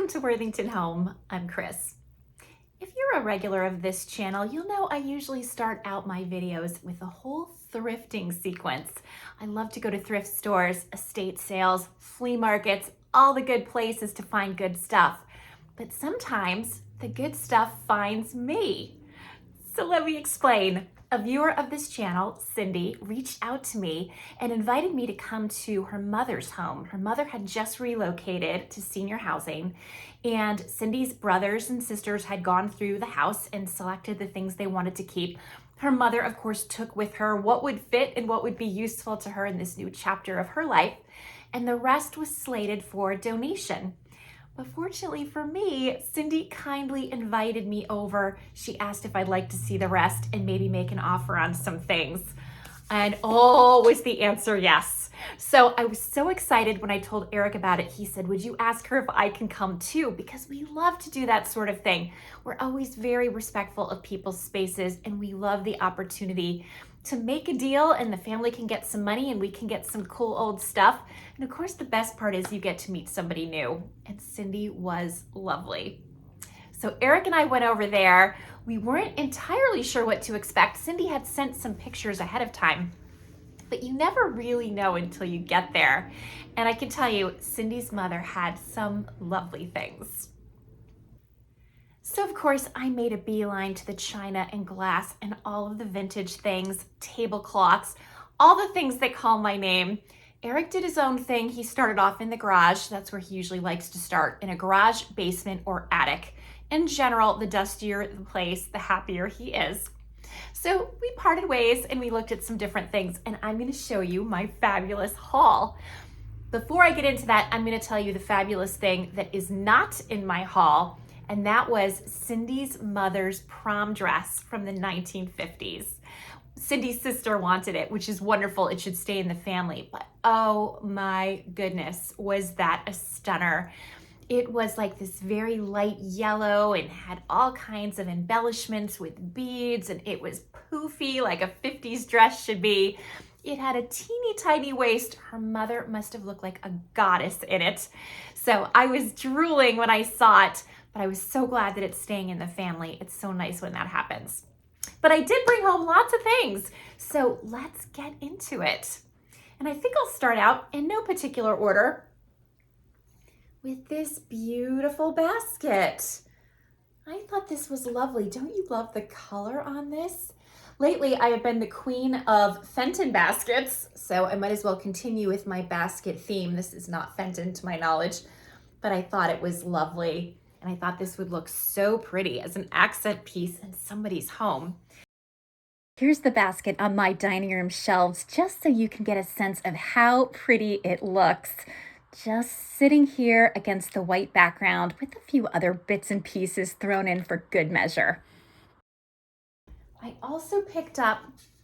Welcome to Worthington Home. I'm Chris. If you're a regular of this channel, you'll know I usually start out my videos with a whole thrifting sequence. I love to go to thrift stores, estate sales, flea markets, all the good places to find good stuff. But sometimes the good stuff finds me. So let me explain. A viewer of this channel, Cindy, reached out to me and invited me to come to her mother's home. Her mother had just relocated to senior housing, and Cindy's brothers and sisters had gone through the house and selected the things they wanted to keep. Her mother, of course, took with her what would fit and what would be useful to her in this new chapter of her life, and the rest was slated for donation. But fortunately for me, Cindy kindly invited me over. She asked if I'd like to see the rest and maybe make an offer on some things. And oh, was the answer yes. So I was so excited when I told Eric about it. He said, would you ask her if I can come too? Because we love to do that sort of thing. We're always very respectful of people's spaces, and we love the opportunity to make a deal, and the family can get some money and we can get some cool old stuff. And of course, the best part is you get to meet somebody new. And Cindy was lovely. So Eric and I went over there. We weren't entirely sure what to expect. Cindy had sent some pictures ahead of time, but you never really know until you get there. And I can tell you, Cindy's mother had some lovely things. So of course I made a beeline to the china and glass and all of the vintage things, tablecloths, all the things that call my name. Eric did his own thing. He started off in the garage. That's where he usually likes to start, in a garage, basement, or attic. In general, the dustier the place, the happier he is. So we parted ways and we looked at some different things, and I'm going to show you my fabulous haul. Before I get into that, I'm going to tell you the fabulous thing that is not in my haul, and that was Cindy's mother's prom dress from the 1950s. Cindy's sister wanted it, which is wonderful. It should stay in the family. But oh my goodness, was that a stunner. It was like this very light yellow and had all kinds of embellishments with beads, and it was poofy like a 50s dress should be. It had a teeny tiny waist. Her mother must have looked like a goddess in it. So I was drooling when I saw it, but I was so glad that it's staying in the family. It's so nice when that happens. But I did bring home lots of things, so let's get into it. And I think I'll start out in no particular order with this beautiful basket. I thought this was lovely. Don't you love the color on this? Lately, I have been the queen of Fenton baskets, so I might as well continue with my basket theme. This is not Fenton to my knowledge, but I thought it was lovely. And I thought this would look so pretty as an accent piece in somebody's home. Here's the basket on my dining room shelves, just so you can get a sense of how pretty it looks. Just sitting here against the white background with a few other bits and pieces thrown in for good measure. I also picked up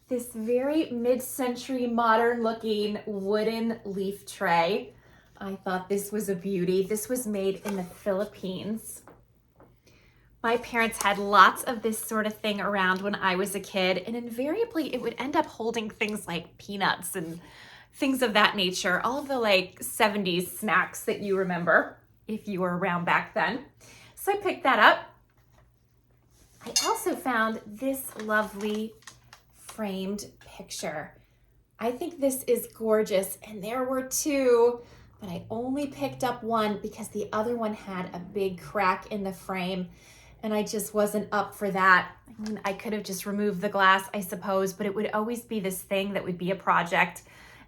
this very mid-century modern looking wooden leaf tray. I thought this was a beauty. This was made in the Philippines. My parents had lots of this sort of thing around when I was a kid, and invariably it would end up holding things like peanuts and things of that nature, all of the like 70s snacks that you remember if you were around back then. So I picked that up. I also found this lovely framed picture. I think this is gorgeous, and there were two, but I only picked up one because the other one had a big crack in the frame, and I just wasn't up for that. I mean, I could have just removed the glass, I suppose, but it would always be this thing that would be a project,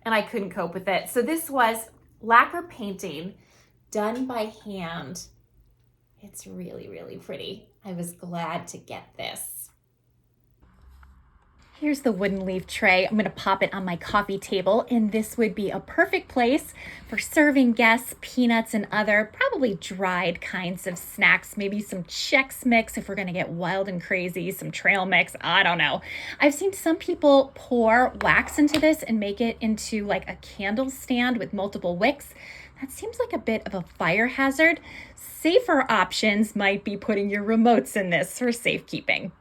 and I couldn't cope with it. So this was lacquer painting done by hand. It's really, really pretty. I was glad to get this. Here's the wooden leaf tray. I'm gonna pop it on my coffee table, and this would be a perfect place for serving guests peanuts and other probably dried kinds of snacks, maybe some Chex Mix if we're gonna get wild and crazy, some trail mix, I don't know. I've seen some people pour wax into this and make it into like a candle stand with multiple wicks. That seems like a bit of a fire hazard. Safer options might be putting your remotes in this for safekeeping.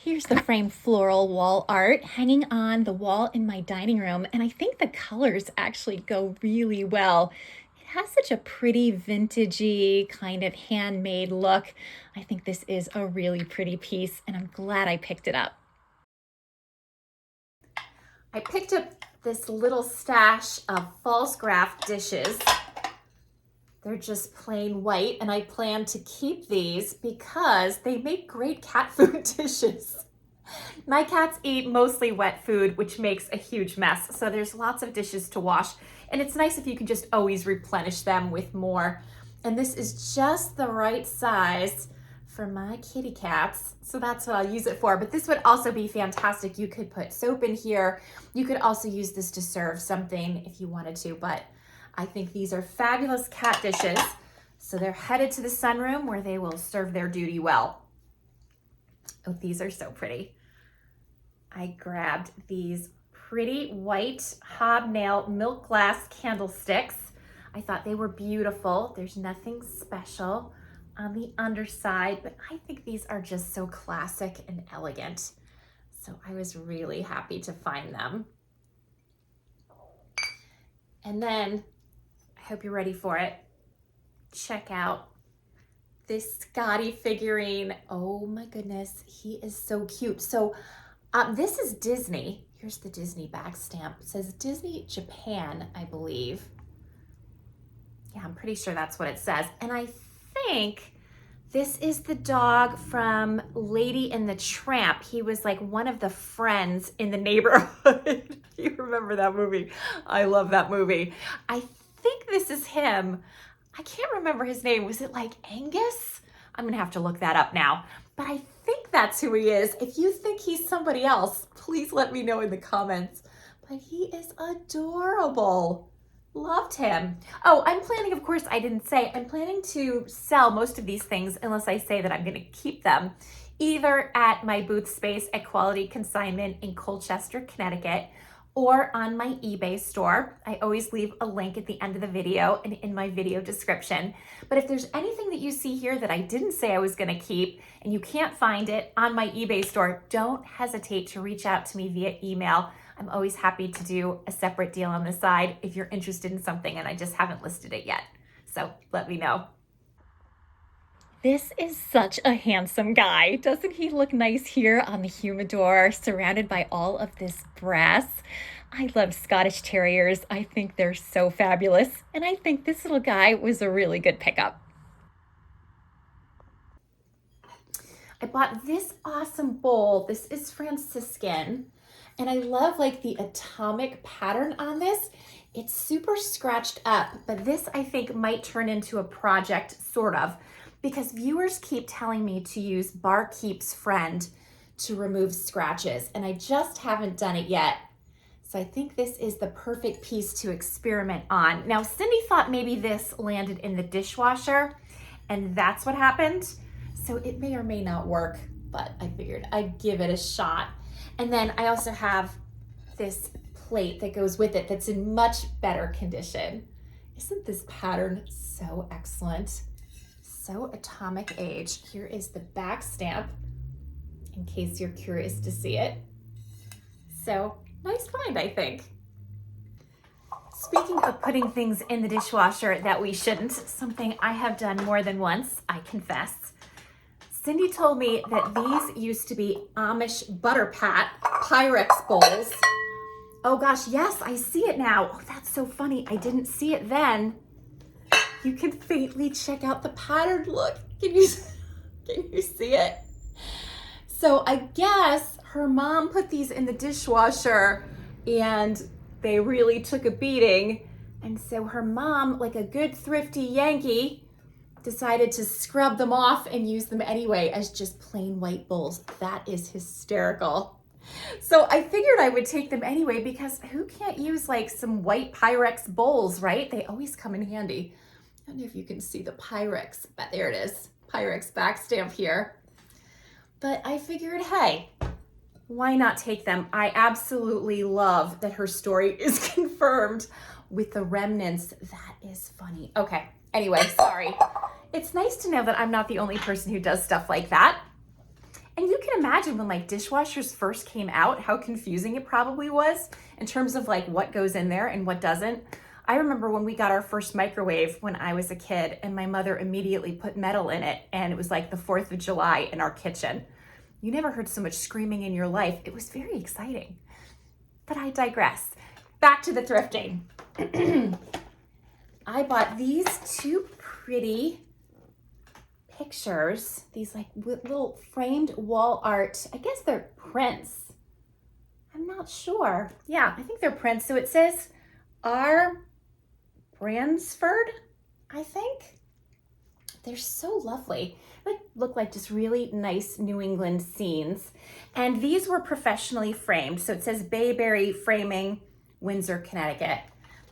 Here's the framed floral wall art hanging on the wall in my dining room, and I think the colors actually go really well. It has such a pretty vintagey kind of handmade look. I think this is a really pretty piece, and I'm glad I picked it up. I picked up this little stash of false graph dishes. They're just plain white, and I plan to keep these because they make great cat food dishes. My cats eat mostly wet food, which makes a huge mess. So there's lots of dishes to wash, and it's nice if you can just always replenish them with more. And this is just the right size for my kitty cats. So that's what I'll use it for. But this would also be fantastic. You could put soap in here. You could also use this to serve something if you wanted to, but I think these are fabulous cat dishes. So they're headed to the sunroom where they will serve their duty well. Oh, these are so pretty. I grabbed these pretty white hobnail milk glass candlesticks. I thought they were beautiful. There's nothing special on the underside, but I think these are just so classic and elegant. So I was really happy to find them. And then, I hope you're ready for it. Check out this Scotty figurine. Oh my goodness, he is so cute. So this is Disney. Here's the Disney back stamp. It says Disney Japan, I believe. Yeah, I'm pretty sure that's what it says. And I think this is the dog from Lady and the Tramp. He was like one of the friends in the neighborhood. You remember that movie? I love that movie. I think this is him. I can't remember his name. Was it like Angus? I'm gonna have to look that up now. But I think that's who he is. If you think he's somebody else, please let me know in the comments. But he is adorable. Loved him. Oh, I'm planning, of course, I didn't say, I'm planning to sell most of these things unless I say that I'm gonna keep them, either at my booth space at Quality Consignment in Colchester, Connecticut, or on my eBay store. I always leave a link at the end of the video and in my video description. But if there's anything that you see here that I didn't say I was gonna keep and you can't find it on my eBay store, don't hesitate to reach out to me via email. I'm always happy to do a separate deal on the side if you're interested in something and I just haven't listed it yet. So let me know. This is such a handsome guy. Doesn't he look nice here on the humidor, surrounded by all of this brass? I love Scottish Terriers. I think they're so fabulous. And I think this little guy was a really good pickup. I bought this awesome bowl. This is Franciscan. And I love like the atomic pattern on this. It's super scratched up, but this I think might turn into a project, sort of, because viewers keep telling me to use Barkeep's Friend to remove scratches, and I just haven't done it yet. So I think this is the perfect piece to experiment on. Now, Cindy thought maybe this landed in the dishwasher, and that's what happened. So it may or may not work, but I figured I'd give it a shot. And then I also have this plate that goes with it that's in much better condition. Isn't this pattern so excellent? So atomic age. Here is the back stamp in case you're curious to see it. So nice find, I think. Speaking of putting things in the dishwasher that we shouldn't, something I have done more than once, I confess. Cindy told me that these used to be Amish butter pat Pyrex bowls. Oh gosh, yes, I see it now. Oh, that's so funny. I didn't see it then. You can faintly check out the pattern. Look, can you see it? So I guess her mom put these in the dishwasher and they really took a beating. And so her mom, like a good thrifty Yankee, decided to scrub them off and use them anyway as just plain white bowls. That is hysterical. So I figured I would take them anyway because who can't use like some white Pyrex bowls, right? They always come in handy. I don't know if you can see the Pyrex, but there it is. Pyrex back stamp here. But I figured, hey, why not take them? I absolutely love that her story is confirmed with the remnants. That is funny. Okay, anyway, sorry. It's nice to know that I'm not the only person who does stuff like that. And you can imagine when like dishwashers first came out, how confusing it probably was in terms of like what goes in there and what doesn't. I remember when we got our first microwave when I was a kid, and my mother immediately put metal in it, and it was like the 4th of July in our kitchen. You never heard so much screaming in your life. It was very exciting. But I digress. Back to the thrifting. I bought these 2 pretty pictures, these like little framed wall art. I guess they're prints. I'm not sure. Yeah, I think they're prints. So it says R. Bransford, I think. They're so lovely. They look like just really nice New England scenes. And these were professionally framed. So it says Bayberry Framing, Windsor, Connecticut.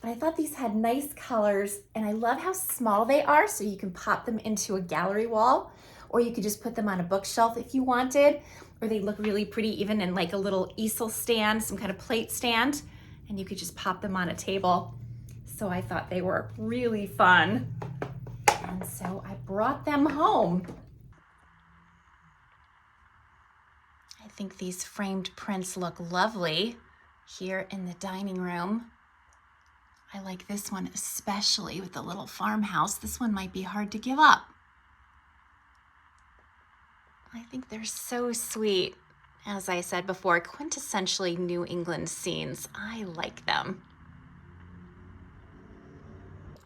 But I thought these had nice colors, and I love how small they are, so you can pop them into a gallery wall, or you could just put them on a bookshelf if you wanted, or they look really pretty even in like a little easel stand, some kind of plate stand, and you could just pop them on a table. So I thought they were really fun. And so I brought them home. I think these framed prints look lovely here in the dining room. I like this one especially with the little farmhouse. This one might be hard to give up. I think they're so sweet. As I said before, quintessentially New England scenes. I like them.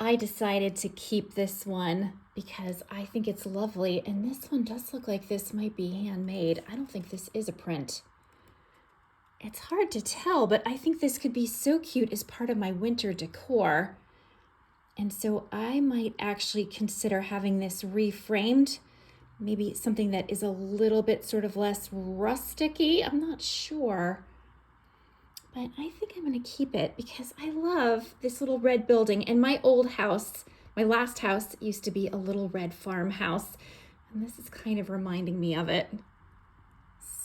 I decided to keep this one because I think it's lovely, and this one does look like this might be handmade. I don't think this is a print. It's hard to tell, but I think this could be so cute as part of my winter decor. And so I might actually consider having this reframed, maybe something that is a little bit sort of less rusticy. I'm not sure. But I think I'm going to keep it because I love this little red building. And my old house, my last house, used to be a little red farmhouse. And this is kind of reminding me of it.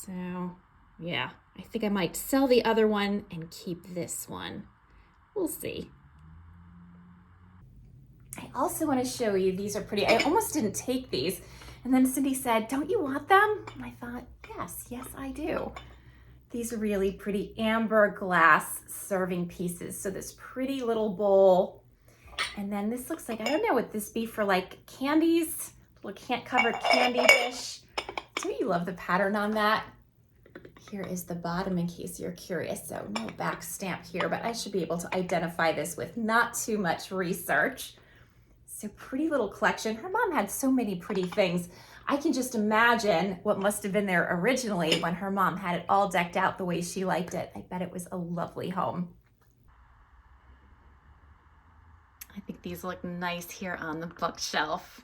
So, yeah, I think I might sell the other one and keep this one. We'll see. I also want to show you, these are pretty. I almost didn't take these. And then Cindy said, don't you want them? And I thought, yes, I do. These really pretty amber glass serving pieces. So this pretty little bowl. And then this looks like, I don't know, would this be for like candies? Little covered candy dish. Don't you love the pattern on that? Here is the bottom in case you're curious. So no back stamp here, but I should be able to identify this with not too much research. So pretty little collection. Her mom had so many pretty things. I can just imagine what must have been there originally when her mom had it all decked out the way she liked it. I bet it was a lovely home. I think these look nice here on the bookshelf.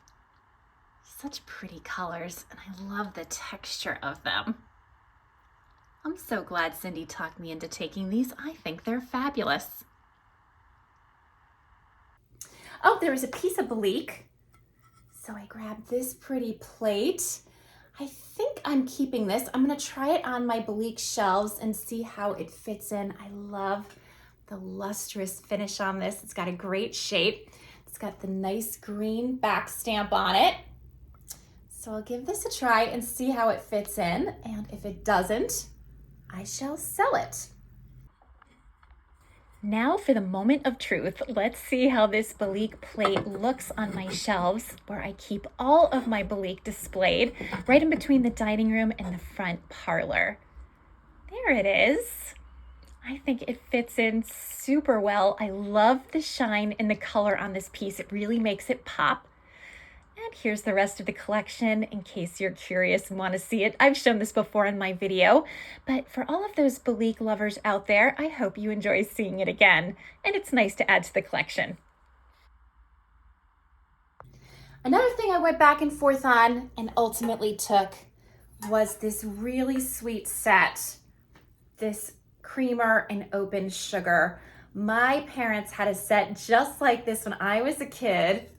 Such pretty colors, and I love the texture of them. I'm so glad Cindy talked me into taking these. I think they're fabulous. Oh, there was a piece of Belique. So I grabbed this pretty plate. I think I'm keeping this. I'm gonna try it on my Belique shelves and see how it fits in. I love the lustrous finish on this. It's got a great shape. It's got the nice green back stamp on it. So I'll give this a try and see how it fits in. And if it doesn't, I shall sell it. Now for the moment of truth. Let's see how this Belique plate looks on my shelves where I keep all of my Belique displayed right in between the dining room and the front parlor. There it is. I think it fits in super well. I love the shine and the color on this piece. It really makes it pop. And here's the rest of the collection in case you're curious and want to see it. I've shown this before in my video, but for all of those Belique lovers out there, I hope you enjoy seeing it again. And it's nice to add to the collection. Another thing I went back and forth on and ultimately took was this really sweet set, this creamer and open sugar. My parents had a set just like this when I was a kid.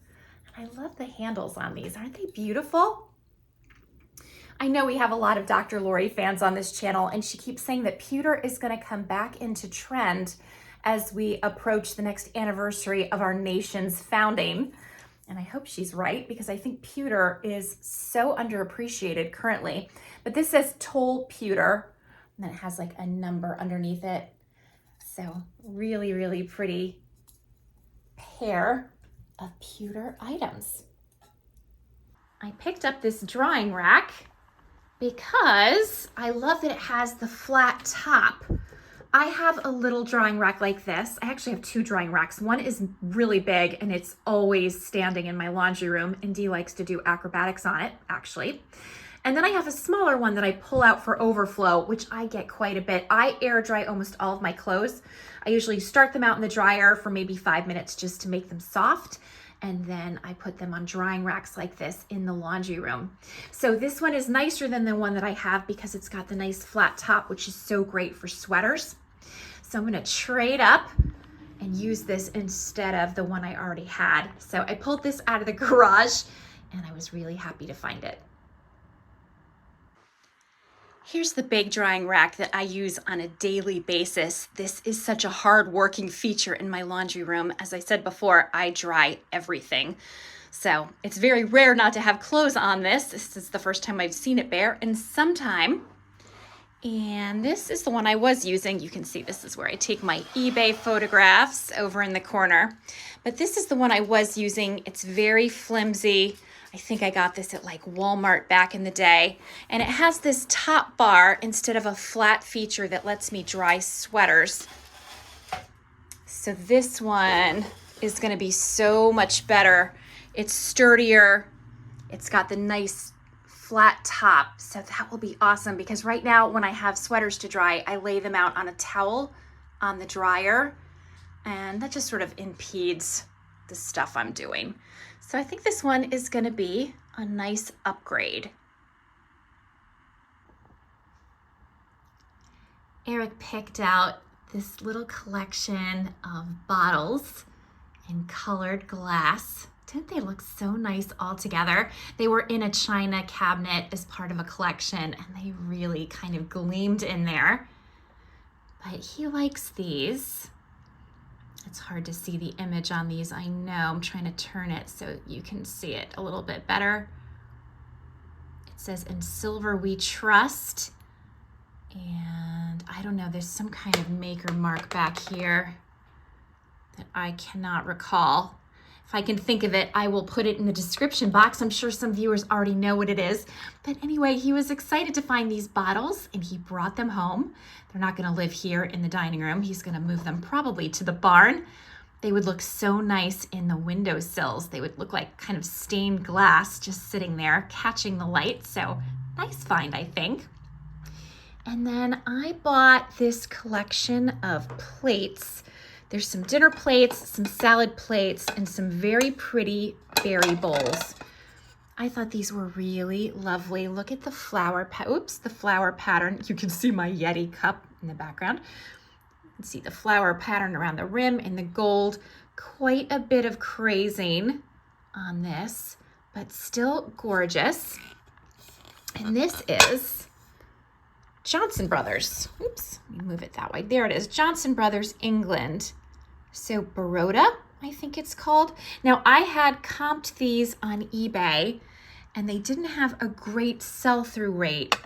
I love the handles on these. Aren't they beautiful? I know we have a lot of Dr. Lori fans on this channel, and she keeps saying that pewter is going to come back into trend as we approach the next anniversary of our nation's founding. And I hope she's right, because I think pewter is so underappreciated currently. But this says Toll Pewter, and then it has like a number underneath it. So really, really pretty. pair of pewter items. I picked up this drawing rack because I love that it has the flat top. I have a little drawing rack like this. I actually have two drawing racks. One is really big and it's always standing in my laundry room. Indy likes to do acrobatics on it, actually. And then I have a smaller one that I pull out for overflow, which I get quite a bit. I air dry almost all of my clothes. I usually start them out in the dryer for maybe 5 minutes just to make them soft. And then I put them on drying racks like this in the laundry room. So this one is nicer than the one that I have because it's got the nice flat top, which is so great for sweaters. So I'm gonna trade up and use this instead of the one I already had. So I pulled this out of the garage and I was really happy to find it. Here's the big drying rack that I use on a daily basis. This is such a hard working feature in my laundry room. As I said before, I dry everything. So it's very rare not to have clothes on this. This is the first time I've seen it bare in some time. And this is the one I was using. You can see this is where I take my eBay photographs over in the corner. But this is the one I was using. It's very flimsy. I think I got this at like Walmart back in the day. And it has this top bar instead of a flat feature that lets me dry sweaters. So this one is gonna be so much better. It's sturdier. It's got the nice flat top. So that will be awesome because right now when I have sweaters to dry, I lay them out on a towel on the dryer. And that just sort of impedes the stuff I'm doing. So I think this one is gonna be a nice upgrade. Eric picked out this little collection of bottles in colored glass. Didn't they look so nice all together? They were in a china cabinet as part of a collection and they really kind of gleamed in there. But he likes these. It's hard to see the image on these. I know, I'm trying to turn it so you can see it a little bit better. It says, "In silver we trust." And I don't know, there's some kind of maker mark back here that I cannot recall. If I can think of it, I will put it in the description box. I'm sure some viewers already know what it is. But anyway, he was excited to find these bottles and he brought them home. They're not gonna live here in the dining room. He's gonna move them probably to the barn. They would look so nice in the windowsills. They would look like kind of stained glass just sitting there, catching the light. So nice find, I think. And then I bought this collection of plates. There's some dinner plates, some salad plates, and some very pretty berry bowls. I thought these were really lovely. Look at the flower, the flower pattern. You can see my Yeti cup in the background. You can see the flower pattern around the rim and the gold. Quite a bit of crazing on this, but still gorgeous. And this is Johnson Brothers. Oops, let me move it that way. There it is, Johnson Brothers, England. So Baroda, I think it's called. Now I had comped these on eBay and they didn't have a great sell-through rate,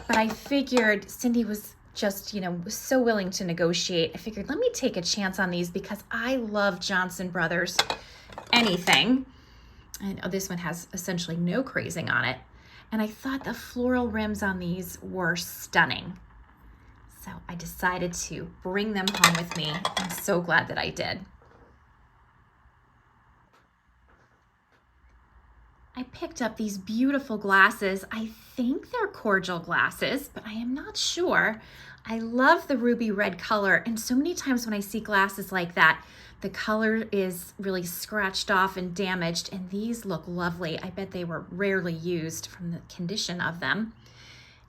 but I figured Cindy was just, was so willing to negotiate. I figured let me take a chance on these because I love Johnson Brothers anything. And this one has essentially no crazing on it. And I thought the floral rims on these were stunning. So I decided to bring them home with me. I'm so glad that I did. I picked up these beautiful glasses. I think they're cordial glasses, but I am not sure. I love the ruby red color. And so many times when I see glasses like that, the color is really scratched off and damaged, and these look lovely. I bet they were rarely used from the condition of them.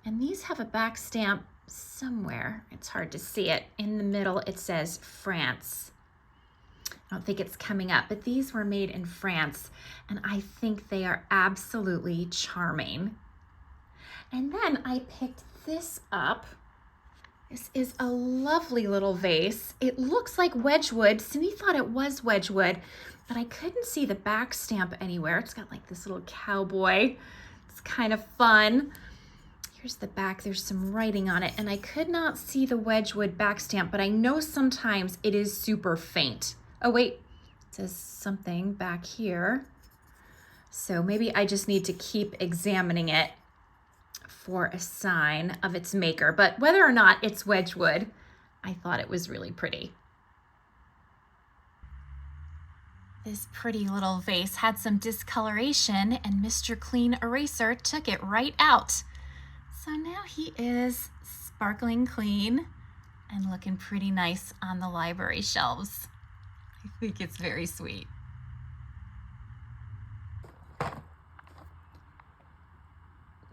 And these have a back stamp somewhere. It's hard to see it. In the middle, it says France. I don't think it's coming up, but these were made in France, and I think they are absolutely charming. And then I picked this up. This is a lovely little vase. It looks like Wedgwood. Cindy thought it was Wedgwood, but I couldn't see the back stamp anywhere. It's got like this little cowboy. It's kind of fun. Here's the back. There's some writing on it, and I could not see the Wedgwood back stamp, but I know sometimes it is super faint. Oh wait, says something back here. So maybe I just need to keep examining it for a sign of its maker. But whether or not it's Wedgwood, I thought it was really pretty. This pretty little vase had some discoloration and Mr. Clean Eraser took it right out. So now he is sparkling clean and looking pretty nice on the library shelves. I think it's very sweet.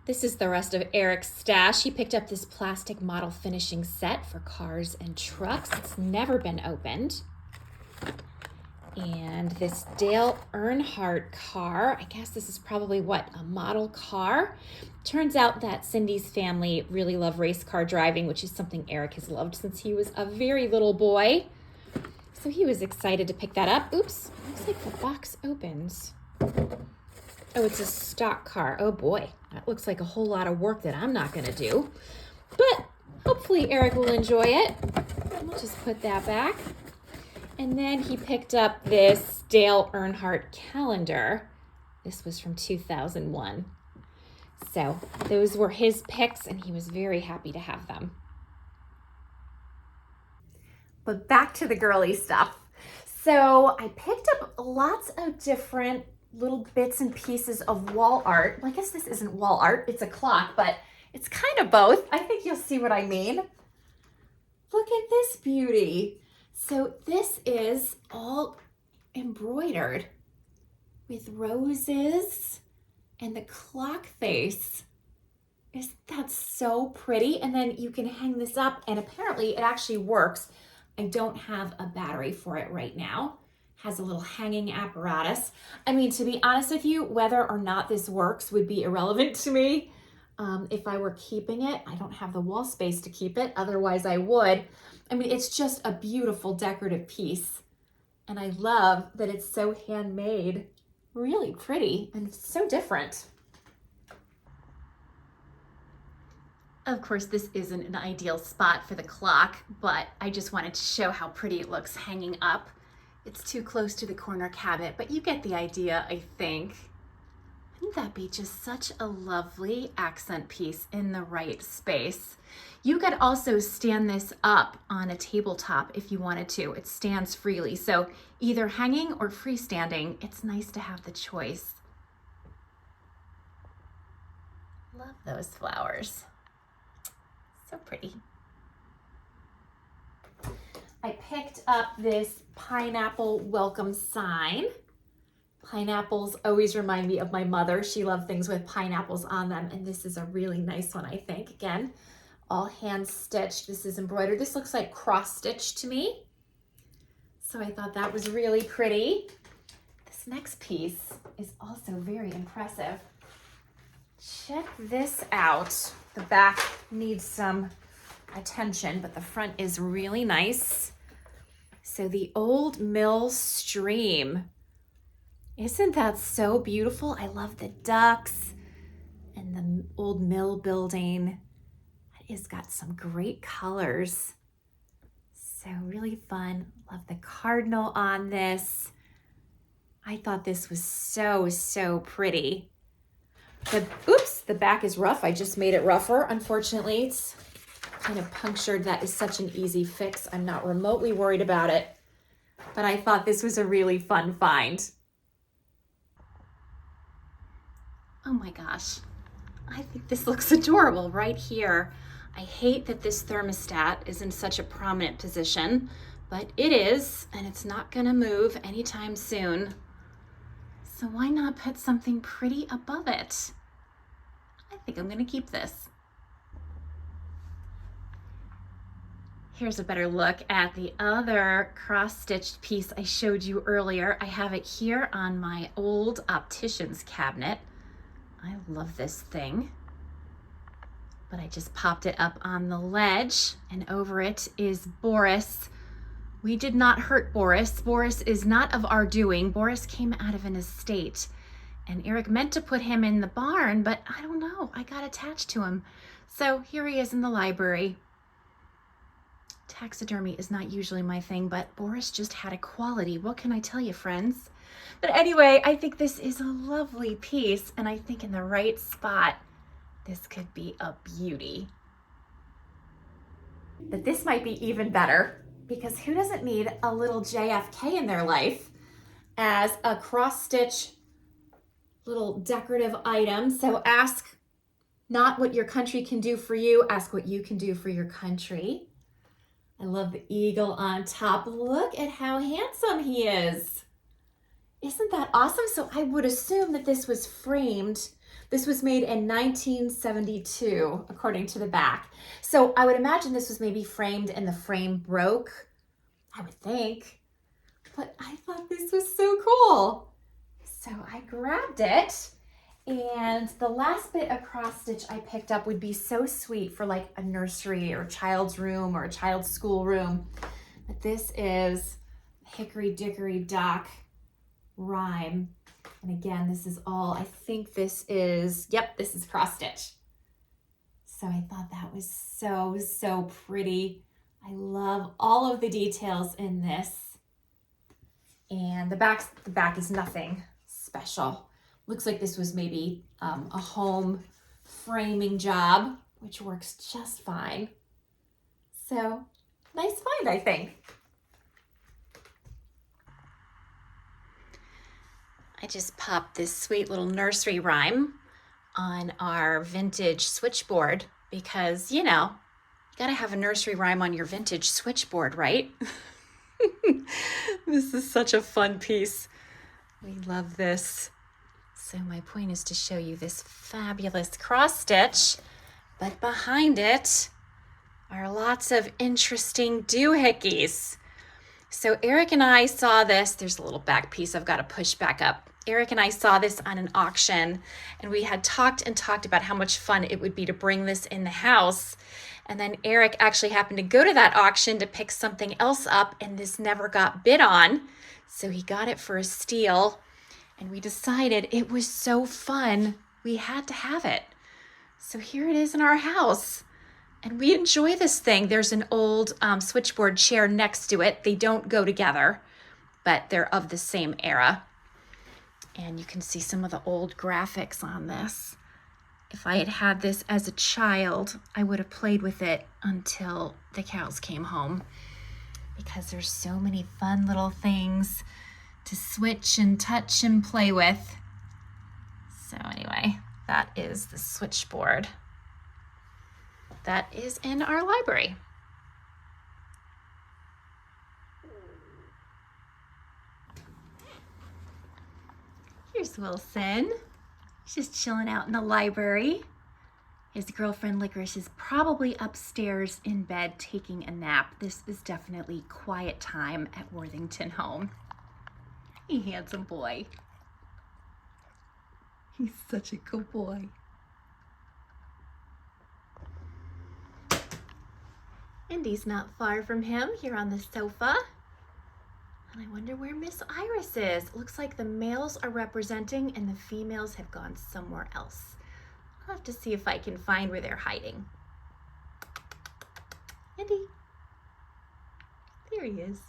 This is the rest of Eric's stash. He picked up this plastic model finishing set for cars and trucks. It's never been opened. And this Dale Earnhardt car, I guess this is probably what, a model car? Turns out that Cindy's family really love race car driving, which is something Eric has loved since he was a very little boy. So he was excited to pick that up. Oops, looks like the box opens. Oh, it's a stock car. Oh boy, that looks like a whole lot of work that I'm not gonna do. But hopefully Eric will enjoy it. We'll just put that back. And then he picked up this Dale Earnhardt calendar. This was from 2001. So those were his picks and he was very happy to have them. But back to the girly stuff. So I picked up lots of different little bits and pieces of wall art. Well, I guess this isn't wall art, it's a clock, but it's kind of both. I think you'll see what I mean. Look at this beauty. So this is all embroidered with roses and the clock face. Isn't that so pretty? And then you can hang this up and apparently it actually works. I don't have a battery for it right now. Has a little hanging apparatus. I mean, to be honest with you, whether or not this works would be irrelevant to me. If I were keeping it, I don't have the wall space to keep it. Otherwise I would. I mean, it's just a beautiful decorative piece. And I love that it's so handmade. Really pretty and so different. Of course, this isn't an ideal spot for the clock, but I just wanted to show how pretty it looks hanging up. It's too close to the corner cabinet, but you get the idea, I think. Wouldn't that be just such a lovely accent piece in the right space? You could also stand this up on a tabletop if you wanted to. It stands freely, so either hanging or freestanding, it's nice to have the choice. Love those flowers. So pretty. I picked up this pineapple welcome sign. Pineapples always remind me of my mother. She loved things with pineapples on them, and this is a really nice one, I think. Again, all hand stitched. This is embroidered. This looks like cross stitch to me. So I thought that was really pretty. This next piece is also very impressive. Check this out. The back needs some attention, but the front is really nice. So the Old Mill Stream. Isn't that so beautiful? I love the ducks and the old mill building. It has got some great colors. So really fun. Love the cardinal on this. I thought this was so pretty. The back is rough. I just made it rougher. Unfortunately, it's kind of punctured. That is such an easy fix. I'm not remotely worried about it, but I thought this was a really fun find. Oh my gosh, I think this looks adorable right here. I hate that this thermostat is in such a prominent position, but it is, and it's not gonna move anytime soon. So why not put something pretty above it? I think I'm gonna keep this. Here's a better look at the other cross-stitched piece I showed you earlier. I have it here on my old optician's cabinet. I love this thing. But I just popped it up on the ledge, and over it is Boris. We did not hurt Boris. Boris is not of our doing. Boris came out of an estate, and Eric meant to put him in the barn, but I don't know, I got attached to him. So here he is in the library. Taxidermy is not usually my thing, but Boris just had a quality. What can I tell you, friends? But anyway, I think this is a lovely piece, and I think in the right spot, this could be a beauty. But this might be even better, because who doesn't need a little JFK in their life as a cross-stitch little decorative item? So ask not what your country can do for you, ask what you can do for your country. I love the eagle on top. Look at how handsome he is. Isn't that awesome? So I would assume that this was framed. This was made in 1972, according to the back. So I would imagine this was maybe framed and the frame broke, I would think. But I thought this was so cool. So I grabbed it. And the last bit of cross stitch I picked up would be so sweet for like a nursery or child's room or a child's school room. But this is Hickory Dickory Dock rhyme. And again, this is all, I think this is, yep, this is cross stitch. So I thought that was so, so pretty. I love all of the details in this. And the back is nothing special. Looks like this was maybe a home framing job, which works just fine. So nice find, I think. I just popped this sweet little nursery rhyme on our vintage switchboard because, you know, you gotta have a nursery rhyme on your vintage switchboard, right? This is such a fun piece. We love this. So my point is to show you this fabulous cross stitch, but behind it are lots of interesting doohickeys. So Eric and I saw this, there's a little back piece I've got to push back up. Eric and I saw this on an auction, and we had talked about how much fun it would be to bring this in the house. And then Eric actually happened to go to that auction to pick something else up, and this never got bid on. So he got it for a steal. And we decided it was so fun, we had to have it. So here it is in our house. And we enjoy this thing. There's an old switchboard chair next to it. They don't go together, but they're of the same era. And you can see some of the old graphics on this. If I had had this as a child, I would have played with it until the cows came home, because there's so many fun little things to switch and touch and play with. So anyway, that is the switchboard that is in our library. Here's Wilson. He's just chilling out in the library. His girlfriend Licorice is probably upstairs in bed taking a nap. This is definitely quiet time at Worthington home. You handsome boy. He's such a good boy. Indy's not far from him here on the sofa. And I wonder where Miss Iris is. It looks like the males are representing and the females have gone somewhere else. I'll have to see if I can find where they're hiding. Indy. There he is.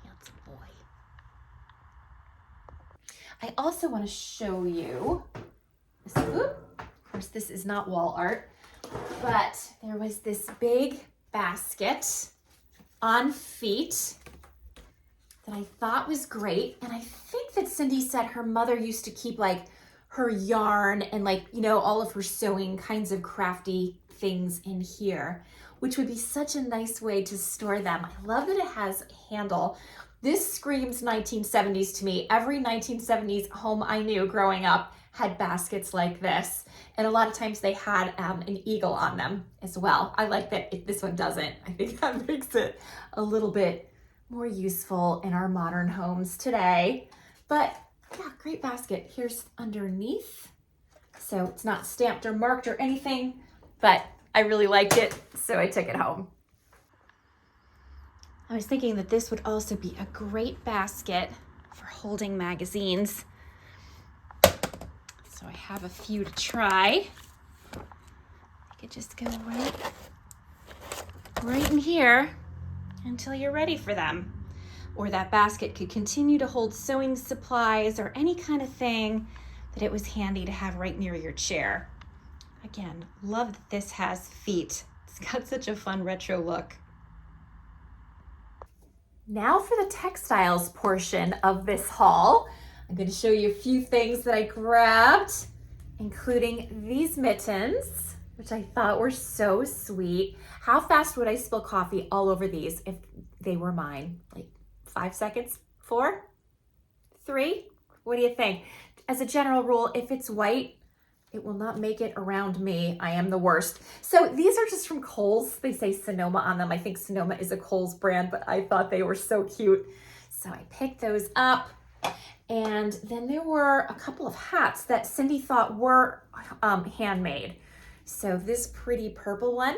Handsome boy. I also want to show you this. Of course, this is not wall art, but there was this big basket on feet that I thought was great. And I think that Cindy said her mother used to keep like her yarn and like, you know, all of her sewing kinds of crafty things in here, which would be such a nice way to store them. I love that it has a handle. This screams 1970s to me. Every 1970s home I knew growing up had baskets like this. And a lot of times they had an eagle on them as well. I like that this one doesn't. I think that makes it a little bit more useful in our modern homes today. But yeah, great basket. Here's underneath. So it's not stamped or marked or anything, but I really liked it, so I took it home. I was thinking that this would also be a great basket for holding magazines. So I have a few to try. I could just go right in here. until you're ready for them. Or that basket could continue to hold sewing supplies or any kind of thing that it was handy to have right near your chair. Again, love that this has feet. It's got such a fun retro look. Now for the textiles portion of this haul. I'm going to show you a few things that I grabbed, including these mittens, which I thought were so sweet. How fast would I spill coffee all over these if they were mine? Like 5 seconds? 4? 3? What do you think? As a general rule, if it's white, it will not make it around me. I am the worst. So these are just from Kohl's. They say Sonoma on them. I think Sonoma is a Kohl's brand, but I thought they were so cute. So I picked those up. And then there were a couple of hats that Cindy thought were handmade. So this pretty purple one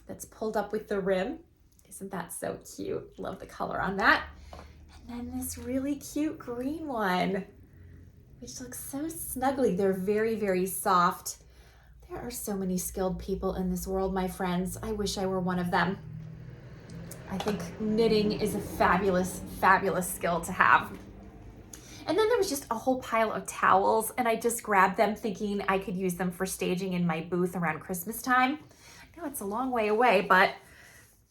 that's pulled up with the rim. Isn't that so cute? Love the color on that. And then this really cute green one, which looks so snuggly. They're very, very soft. There are so many skilled people in this world, my friends. I wish I were one of them. I think knitting is a fabulous, fabulous skill to have. And then there was just a whole pile of towels, and I just grabbed them thinking I could use them for staging in my booth around Christmas time. I know it's a long way away, but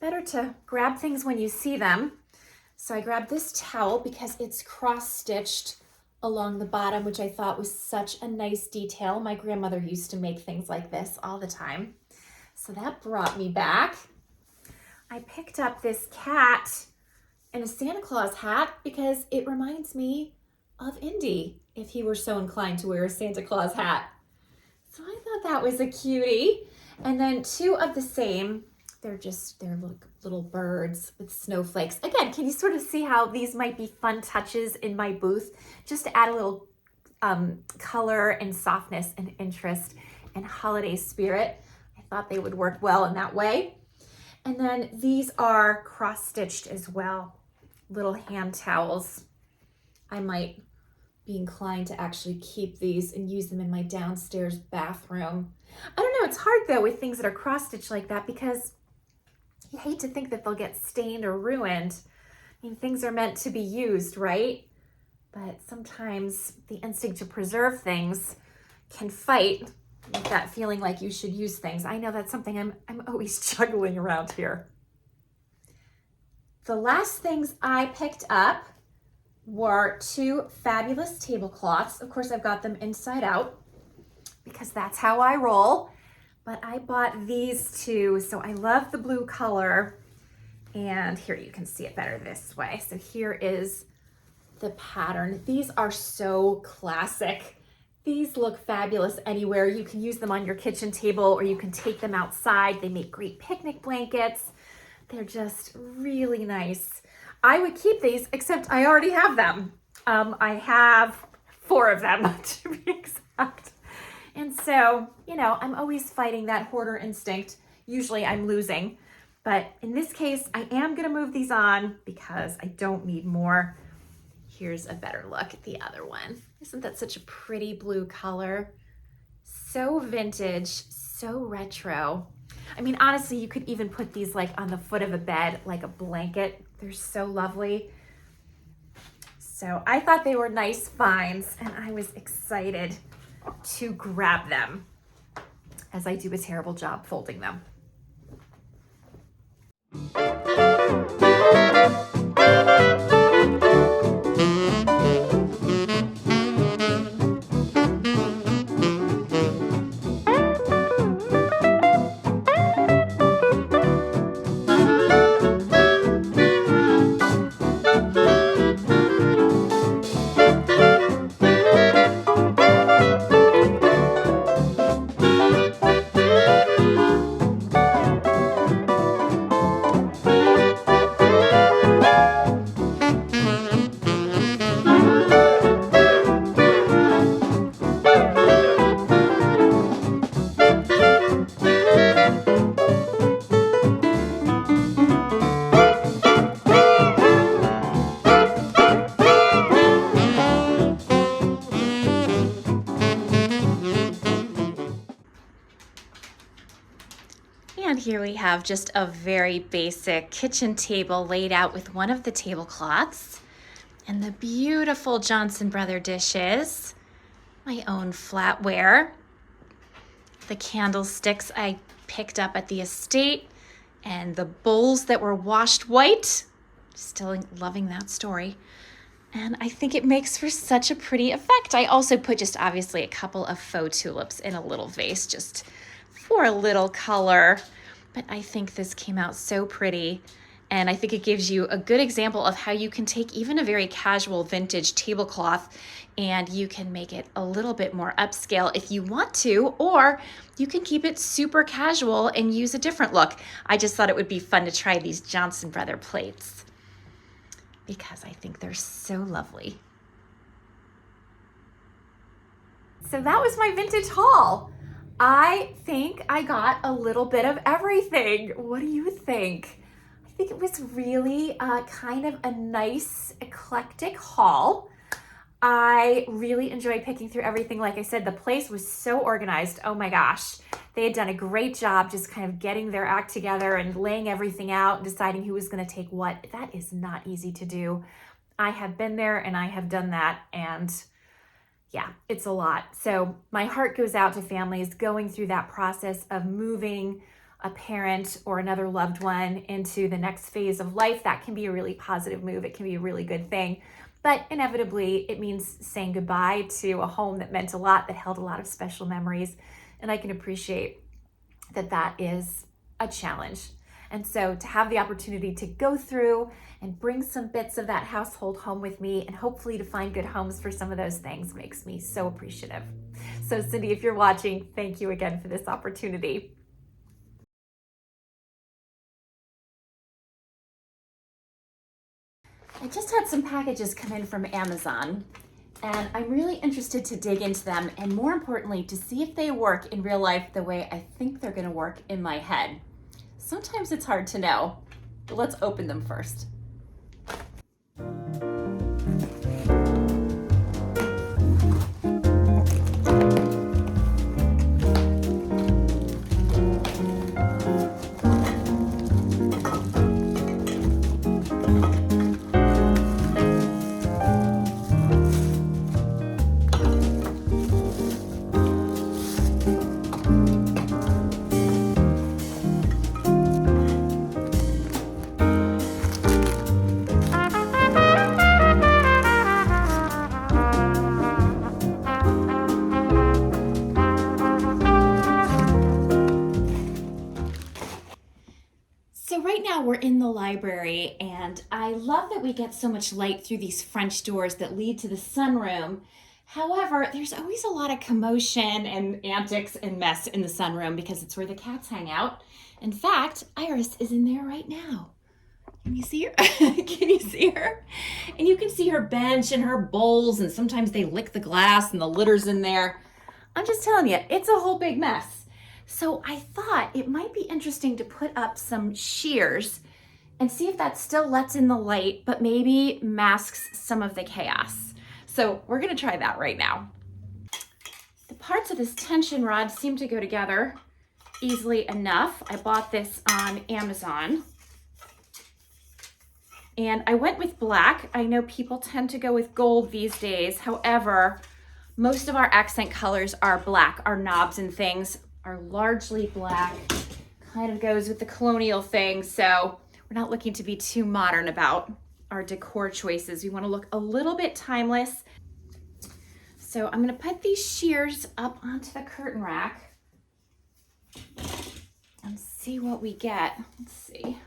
better to grab things when you see them. So I grabbed this towel because it's cross-stitched along the bottom, which I thought was such a nice detail. My grandmother used to make things like this all the time. So that brought me back. I picked up this cat in a Santa Claus hat because it reminds me of Indy, if he were so inclined to wear a Santa Claus hat. So I thought that was a cutie. And then 2 of the same, they're little birds with snowflakes. Again, can you sort of see how these might be fun touches in my booth, just to add a little color and softness and interest and holiday spirit. I thought they would work well in that way. And then these are cross-stitched as well, little hand towels. I might be inclined to actually keep these and use them in my downstairs bathroom. I don't know, it's hard though with things that are cross-stitched like that because you hate to think that they'll get stained or ruined. I mean, things are meant to be used, right? But sometimes the instinct to preserve things can fight with that feeling like you should use things. I know that's something I'm always juggling around here. The last things I picked up were 2 fabulous tablecloths. Of course, I've got them inside out because that's how I roll. But I bought these 2. So I love the blue color. And here you can see it better this way. So here is the pattern. These are so classic. These look fabulous anywhere. You can use them on your kitchen table or you can take them outside. They make great picnic blankets. They're just really nice. I would keep these, except I already have them. I have 4 of them to be exact. And so, you know, I'm always fighting that hoarder instinct. Usually I'm losing, but in this case, I am gonna move these on because I don't need more. Here's a better look at the other one. Isn't that such a pretty blue color? So vintage, so retro. I mean, honestly, you could even put these like on the foot of a bed, like a blanket. They're so lovely. So I thought they were nice finds and I was excited to grab them as I do a terrible job folding them. we have just a very basic kitchen table laid out with one of the tablecloths and the beautiful Johnson Brother dishes, my own flatware, the candlesticks I picked up at the estate, and the bowls that were washed white. Still loving that story. And I think it makes for such a pretty effect. I also put just obviously a couple of faux tulips in a little vase just for a little color. But I think this came out so pretty. And I think it gives you a good example of how you can take even a very casual vintage tablecloth and you can make it a little bit more upscale if you want to, or you can keep it super casual and use a different look. I just thought it would be fun to try these Johnson Brother plates because I think they're so lovely. So that was my vintage haul. I think I got a little bit of everything. What do you think? I think it was really kind of a nice eclectic haul. I really enjoyed picking through everything. Like I said, the place was so organized. Oh my gosh. They had done a great job just kind of getting their act together and laying everything out and deciding who was going to take what. That is not easy to do. I have been there and I have done that, and yeah, it's a lot. So my heart goes out to families going through that process of moving a parent or another loved one into the next phase of life. That can be a really positive move. It can be a really good thing. But inevitably, it means saying goodbye to a home that meant a lot, that held a lot of special memories. And I can appreciate that that is a challenge. And so to have the opportunity to go through and bring some bits of that household home with me and hopefully to find good homes for some of those things makes me so appreciative. So Cindy, if you're watching, thank you again for this opportunity. I just had some packages come in from Amazon, and I'm really interested to dig into them and, more importantly, to see if they work in real life the way I think they're going to work in my head. Sometimes it's hard to know, but let's open them first. So right now we're in the library, and I love that we get so much light through these French doors that lead to the sunroom. However, there's always a lot of commotion and antics and mess in the sunroom because it's where the cats hang out. In fact, Iris is in there right now. Can you see her? Can you see her? And you can see her bench and her bowls, and sometimes they lick the glass and the litter's in there. I'm just telling you, it's a whole big mess. So I thought it might be interesting to put up some shears and see if that still lets in the light, but maybe masks some of the chaos. So we're gonna try that right now. The parts of this tension rod seem to go together easily enough. I bought this on Amazon. And I went with black. I know people tend to go with gold these days. However, most of our accent colors are black. Our knobs and things are largely black. Kind of goes with the colonial thing. So we're not looking to be too modern about our decor choices. We want to look a little bit timeless. So I'm going to put these shears up onto the curtain rack and see what we get. Let's see.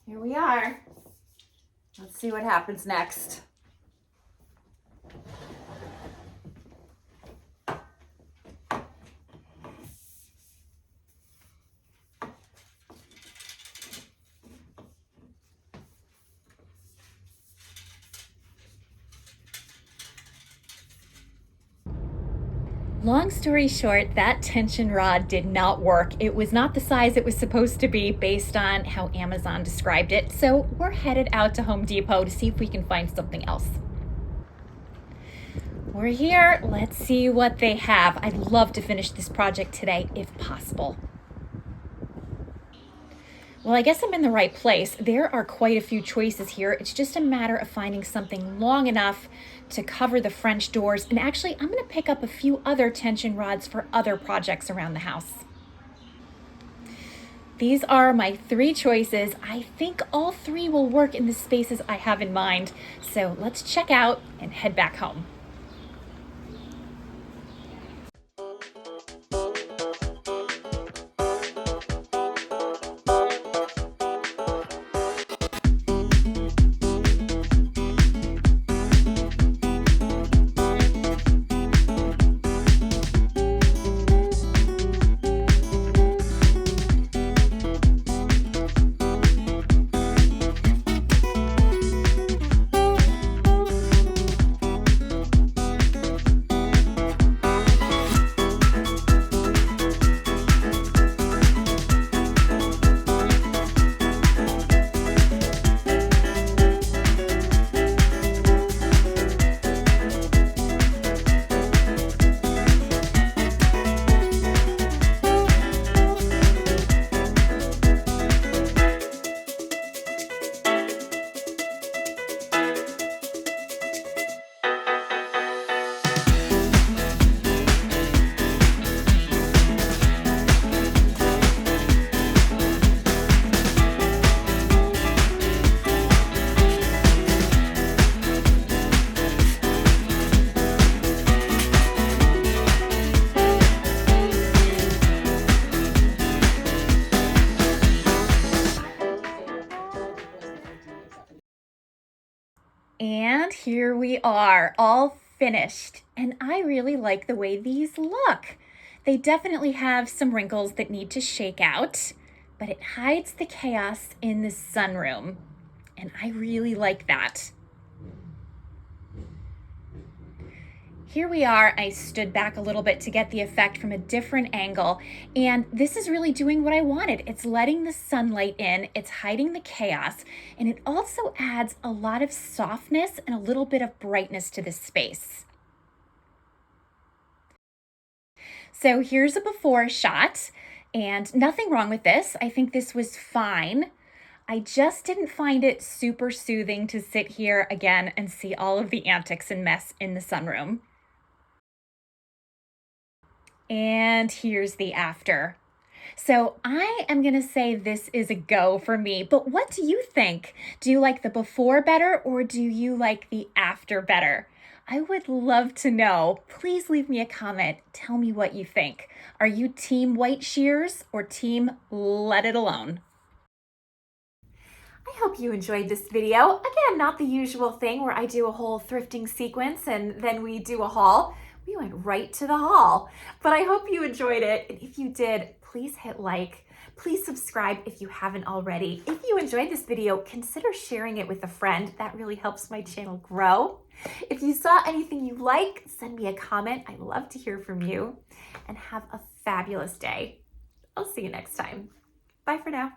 Here we are. Let's see what happens next. Long story short, that tension rod did not work. It was not the size it was supposed to be based on how Amazon described it. So we're headed out to Home Depot to see if we can find something else. We're here. Let's see what they have. I'd love to finish this project today if possible. Well, I guess I'm in the right place. There are quite a few choices here. It's just a matter of finding something long enough to cover the French doors. And actually, I'm going to pick up a few other tension rods for other projects around the house. These are my 3 choices. I think all 3 will work in the spaces I have in mind. So let's check out and head back home. And here we are, all finished. And I really like the way these look. They definitely have some wrinkles that need to shake out, but it hides the chaos in the sunroom. And I really like that. Here we are. I stood back a little bit to get the effect from a different angle, and this is really doing what I wanted. It's letting the sunlight in, it's hiding the chaos, and it also adds a lot of softness and a little bit of brightness to this space. So here's a before shot, and nothing wrong with this. I think this was fine. I just didn't find it super soothing to sit here again and see all of the antics and mess in the sunroom. And here's the after. So I am gonna say this is a go for me, but what do you think? Do you like the before better or do you like the after better? I would love to know. Please leave me a comment. Tell me what you think. Are you team white shears or team let it alone? I hope you enjoyed this video. Again, not the usual thing where I do a whole thrifting sequence and then we do a haul. We went right to the haul, but I hope you enjoyed it. And if you did, please hit like. Please subscribe if you haven't already. If you enjoyed this video, consider sharing it with a friend. That really helps my channel grow. If you saw anything you like, send me a comment. I'd love to hear from you. And have a fabulous day. I'll see you next time. Bye for now.